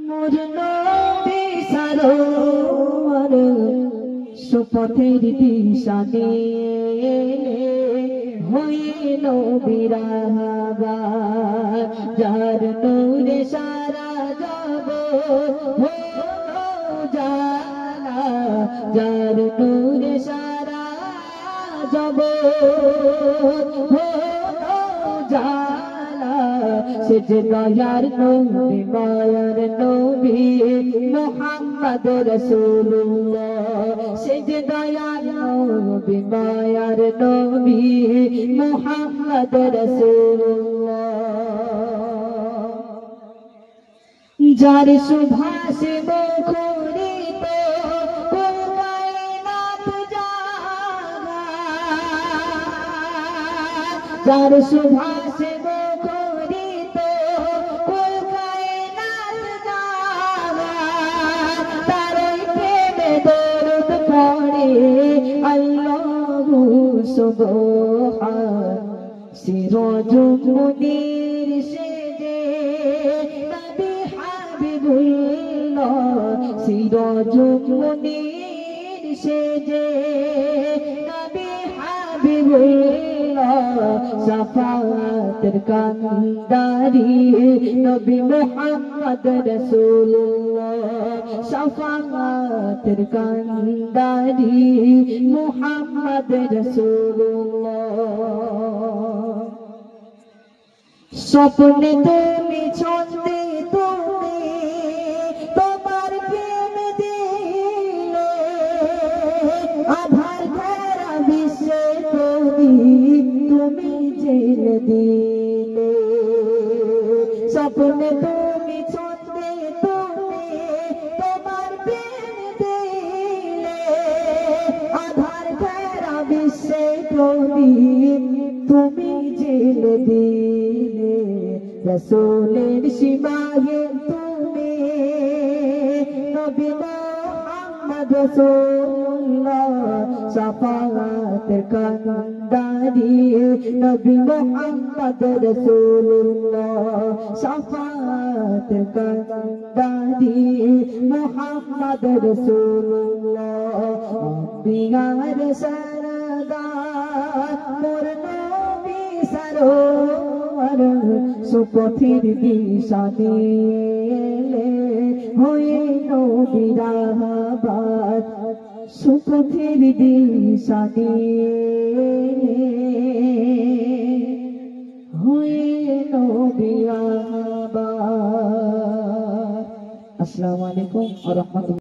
মোর নবী সারোয়ার সুপথের দিশা নিয়ে হইল বিরাহাবার যার নূরে সারা যাব হলো জানা যার নূরে সারা যাব হলো জানা সে যে দয়ার নবী মায়ার নবী মুহাম্মদ রাসূলুল্লাহ সে যে দয়ার নবী মায়ার নবী মুহাম্মদ রাসূলুল্লাহ যার সুভাষে মুখরিত কুল কায়নাত জাগা যার সুভাষে মুখরিত কুল কায়নাত জাগা তারই প্রেমে দরুদ পড়ে আল্লাহু সুবহান সিরাজুল মুনীর সেজে নবী হাবিবুল্লাহ সিরাজুল মুনীর সেজে নবী হাবিবুল্লাহ শাফাতের কান্দারি নবী মুহাম্মদ রাসূলুল্লাহ শাফাতের কান্দারি মুহাম্মদ রাসূলুল্লাহ স্বপ্নে তুমি ছন্দে তুমি তোমার প্রেম দিলে আধার ঘেরা বিশ্বে তুমি জেলে দিলে স্বপ্নে তুমি ছন্দে তুমি তোমার প্রেম দিলে আধার ঘেরা বিশ্বে তুমি জেলে দিলে রসূলের সীমায়ে তুমি নবী মুহাম্মদ রাসূলুল্লাহ শাফাআতের কান্দারি নবী মুহাম্মদ রাসূলুল্লাহ শাফাআতের কান্দারি মুহাম্মদ রাসূলুল্লাহ বিগার সরদার মোর নবী সারোয়ার সুপথের দিশা নিয়ে হইল বিরাহাবার সুপথের দিশা নিয়ে হইল বিরাহাবার। আসসালামু আলাইকুম ওয়া রাহমাতুল্লাহ।